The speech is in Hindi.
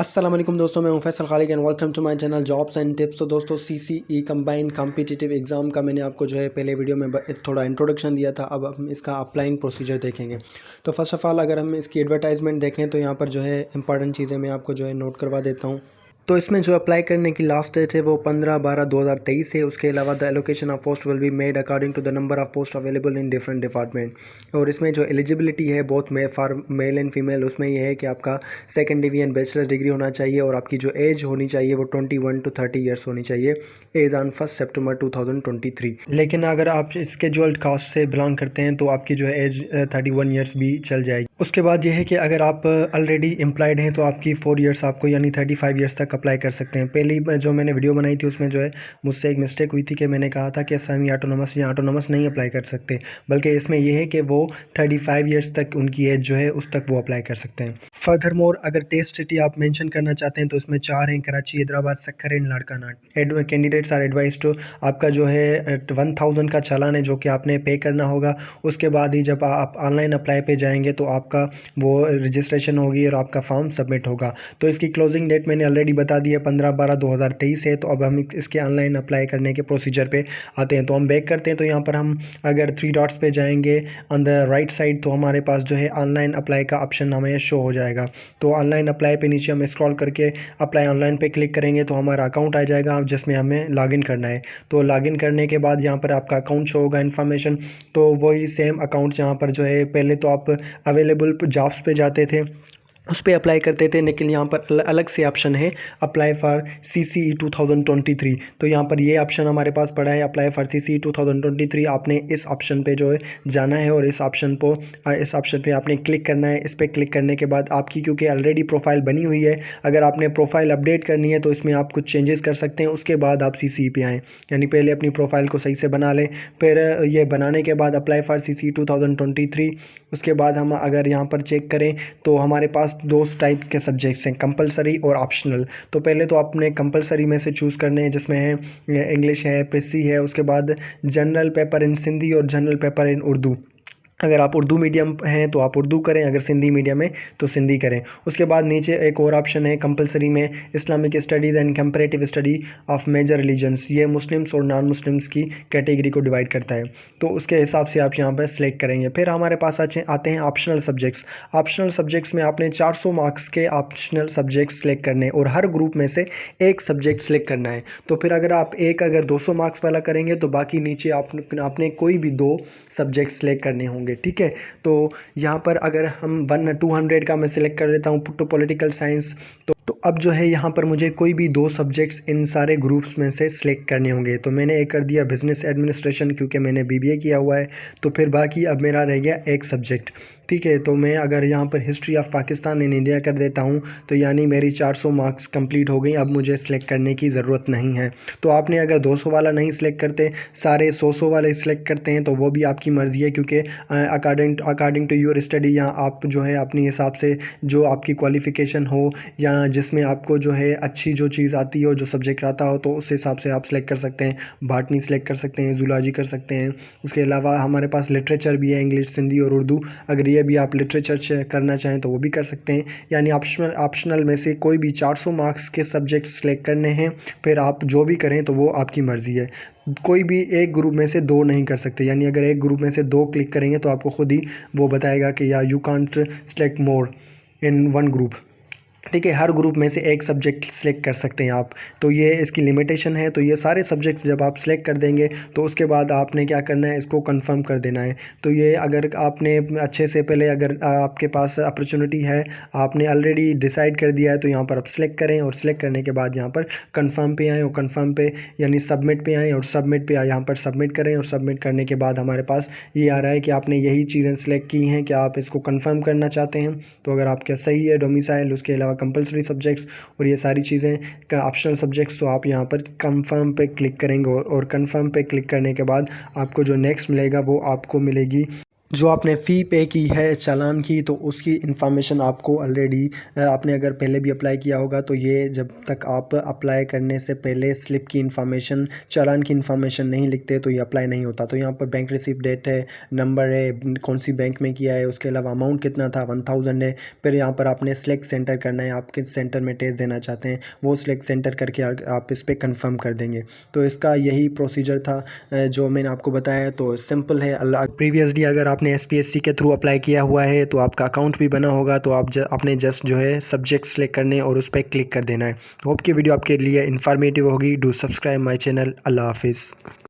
अस्सलाम वालेकुम दोस्तों, मैं हूं Faisal Khaliq and welcome to my channel jobs and tips. तो दोस्तों सीसीई कंबाइंड कॉम्पिटिटिव एग्ज़ाम का मैंने आपको जो है पहले वीडियो में थोड़ा इंट्रोडक्शन दिया था। अब हम इसका अप्लाइंग प्रोसीजर देखेंगे। तो फर्स्ट ऑफ़ ऑल अगर हम इसकी एडवर्टाइजमेंट देखें तो यहाँ पर जो है इंपॉर्टेंट चीज़ें मैं आपको जो है नोट करवा देता हूँ। तो इसमें जो अप्लाई करने की लास्ट डेट है वो 15/12/2023 है। उसके अलावा the allocation of post will be made according to the number of post available in different department. और इसमें जो एलिजिबिलिटी है both for male and female, उसमें यह है कि आपका सेकेंड डिवीजन बैचलर डिग्री होना चाहिए और आपकी जो एज होनी चाहिए वो 21 to 30 ईयर्स होनी चाहिए एज ऑन 1 सितंबर 2023। लेकिन अगर आप स्केड्यूल्ड कास्ट से बिलोंग करते हैं तो आपकी जो है एज 31 ईयर्स भी चल जाएगी। उसके बाद यह है कि अगर आप ऑलरेडी एम्प्लॉयड हैं तो आपकी 4 ईयर्स आपको यानी 35 ईयर्स तक अप्लाई कर सकते हैं। पहली जो मैंने वीडियो बनाई थी उसमें जो है मुझसे एक मिस्टेक हुई थी कि मैंने कहा था कि सेमी ऑटोनोमस या ऑटोनोमस नहीं अप्लाई कर सकते, बल्कि इसमें यह है कि वो 35 ईयर्स तक उनकी एज जो है उस तक वो अप्लाई कर सकते हैं। फर्दर मोर अगर टेस्ट सिटी आप मेंशन करना चाहते हैं तो इसमें 4 हैं, Karachi, Hyderabad, Sukkur and Larkana. Candidates are advise to आपका जो है 1000 का चालान है जो कि आपने पे करना होगा। उसके बाद ही जब आप ऑनलाइन अप्लाई पे जाएंगे तो आपका वो रजिस्ट्रेशन होगी और आपका फॉर्म सबमिट होगा। तो इसकी क्लोजिंग डेट मैंने ऑलरेडी बता दी है 15/12/2023 है। तो अब हम इसके ऑनलाइन अप्लाई करने के प्रोसीजर पे आते हैं। तो हम बैक करते हैं तो यहाँ पर हम अगर 3 डॉट्स पे जाएंगे ऑन द राइट साइड तो हमारे पास जो है ऑनलाइन अप्लाई का ऑप्शन हमें शो हो जाएगा। तो ऑनलाइन अप्लाई पे नीचे हम स्क्रॉल करके अप्लाई ऑनलाइन पे क्लिक करेंगे तो हमारा अकाउंट आ जाएगा जिसमें हमें लॉगिन करना है। तो लॉगिन करने के बाद यहाँ पर आपका अकाउंट शो होगा इन्फॉर्मेशन। तो वही सेम अकाउंट जहाँ पर जो है पहले तो आप अवेलेबल जॉब्स पे जाते थे उस पर अप्लाई करते थे, लेकिन यहाँ पर अलग से ऑप्शन है अप्लाई फॉर CCE 2023। तो यहाँ पर ये ऑप्शन हमारे पास पड़ा है अप्लाई फॉर CCE 2023। आपने इस ऑप्शन पे जो है जाना है और इस ऑप्शन पे आपने क्लिक करना है। इस पर क्लिक करने के बाद आपकी क्योंकि ऑलरेडी प्रोफाइल बनी हुई है, अगर आपने प्रोफाइल अपडेट करनी है तो इसमें आप कुछ चेंजेस कर सकते हैं। उसके बाद आप CCE पे आएँ, यानी पहले अपनी प्रोफाइल को सही से बना लें, फिर ये बनाने के बाद अप्लाई फॉर CCE 2023। उसके बाद हम अगर यहाँ पर चेक करें तो हमारे पास दो टाइप के सब्जेक्ट्स हैं, कंपलसरी और ऑप्शनल। तो पहले तो आपने कंपलसरी में से चूज़ करने हैं जिसमें है इंग्लिश है, प्रेसी है, उसके बाद जनरल पेपर इन सिंधी और जनरल पेपर इन उर्दू। अगर आप उर्दू मीडियम हैं तो आप उर्दू करें, अगर सिंधी मीडियम है तो सिंधी करें। उसके बाद नीचे एक और ऑप्शन है कंपलसरी में Islamic studies and comparative study of major religions. ये मुस्लिम्स और नॉन मुस्लिम्स की कैटेगरी को डिवाइड करता है। तो उसके हिसाब से आप यहाँ पर सेलेक्ट करेंगे। फिर हमारे पास आते हैं ऑप्शनल सब्जेक्ट्स। ऑप्शनल सब्जेक्ट्स में आपने 400 मार्क्स के ऑप्शनल सब्जेक्ट्स सेलेक्ट करने हैं और हर ग्रुप में से एक सब्जेक्ट सेलेक्ट करना है। तो फिर अगर 200 मार्क्स वाला करेंगे तो बाकी नीचे आपने कोई भी 2 सब्जेक्ट सेलेक्ट करने होंगे। ठीक है, तो यहाँ पर अगर हम 200 का मैं सिलेक्ट कर लेता हूँ टू पॉलिटिकल साइंस। तो अब जो है यहाँ पर मुझे कोई भी 2 सब्जेक्ट्स इन सारे ग्रुप्स में से सिलेक्ट करने होंगे। तो मैंने एक कर दिया बिजनेस एडमिनिस्ट्रेशन क्योंकि मैंने BBA किया हुआ है। तो फिर बाकी अब मेरा रह गया एक सब्जेक्ट। ठीक है, तो मैं अगर यहाँ पर history of Pakistan in India कर देता हूँ तो यानी मेरी 400 मार्क्स कंप्लीट हो गई। अब मुझे सिलेक्ट करने की ज़रूरत नहीं है। तो आपने अगर 200 वाला नहीं सिलेक्ट करते, सारे 100 वाले सिलेक्ट करते हैं तो वो भी आपकी मर्ज़ी है, क्योंकि अकॉर्डिंग टू योर स्टडी या आप जो है अपने हिसाब से जो आपकी क्वालिफ़िकेशन हो या जिसमें आपको जो है अच्छी जो चीज़ आती हो, जो सब्जेक्ट आता हो, तो उस हिसाब से आप सेलेक्ट कर सकते हैं। बॉटनी सेलेक्ट कर सकते हैं, जूलॉजी कर सकते हैं। उसके अलावा हमारे पास लिटरेचर भी है, इंग्लिश, सिंधी और उर्दू। अगर ये भी आप लिटरेचर करना चाहें तो वो भी कर सकते हैं। यानी ऑप्शनल में से कोई भी 400 मार्क्स के सब्जेक्ट सेलेक्ट करने हैं। फिर आप जो भी करें तो वो आपकी मर्ज़ी है। कोई भी एक ग्रुप में से 2 नहीं कर सकते, यानी अगर एक ग्रुप में से 2 क्लिक करेंगे तो आपको खुद ही वो बताएगा कि या you can't select more in one group. ठीक है, हर ग्रुप में से एक सब्जेक्ट सेलेक्ट कर सकते हैं आप। तो ये इसकी लिमिटेशन है। तो ये सारे सब्जेक्ट्स जब आप सेलेक्ट कर देंगे तो उसके बाद आपने क्या करना है, इसको कंफर्म कर देना है। तो ये अगर आपने अच्छे से पहले अगर आपके पास अपॉर्चुनिटी है, आपने ऑलरेडी डिसाइड कर दिया है, तो यहाँ पर आप सेलेक्ट करें और सेलेक्ट करने के बाद यहाँ पर कंफर्म पे आएँ और कंफर्म पे यानी सबमिट पे आएँ और सबमिट पे यहाँ पर सबमिट करें। और सबमिट करने के बाद हमारे पास ये आ रहा है कि आपने यही चीज़ें सेलेक्ट की हैं, कि आप इसको कंफर्म करना चाहते हैं। तो अगर आपका सही है डोमिसाइल, उसके अलावा कंपलसरी सब्जेक्ट्स और ये सारी चीज़ें का ऑप्शनल सब्जेक्ट्स, तो आप यहाँ पर कंफर्म पे क्लिक करेंगे और कंफर्म पे क्लिक करने के बाद आपको जो नेक्स्ट मिलेगा वो आपको मिलेगी जो आपने फ़ी पे की है चालान की, तो उसकी इन्फॉर्मेशन आपको ऑलरेडी आपने अगर पहले भी अप्लाई किया होगा तो ये जब तक आप अप्लाई करने से पहले स्लिप की इन्फॉर्मेशन, चालान की इन्फॉर्मेशन नहीं लिखते तो ये अप्लाई नहीं होता। तो यहाँ पर बैंक रिसिप्ट डेट है, नंबर है, कौन सी बैंक में किया है, उसके अलावा अमाउंट कितना था 1000 है। फिर यहाँ पर आपने सेलेक्ट सेंटर करना है, आप किस सेंटर में टेस्ट देना चाहते हैं वो सिलेक्ट सेंटर करके आप इस पर कन्फर्म कर देंगे। तो इसका यही प्रोसीजर था जो मैंने आपको बताया। तो सिंपल है। प्रीवियसली अगर आपने एसपीएससी के थ्रू अप्लाई किया हुआ है तो आपका अकाउंट भी बना होगा, तो आप अपने जस्ट जो है सब्जेक्ट सेलेक्ट करने और उस पर क्लिक कर देना है। होप कि वीडियो आपके लिए इन्फॉर्मेटिव होगी। Do subscribe my channel. अल्लाह हाफिज़।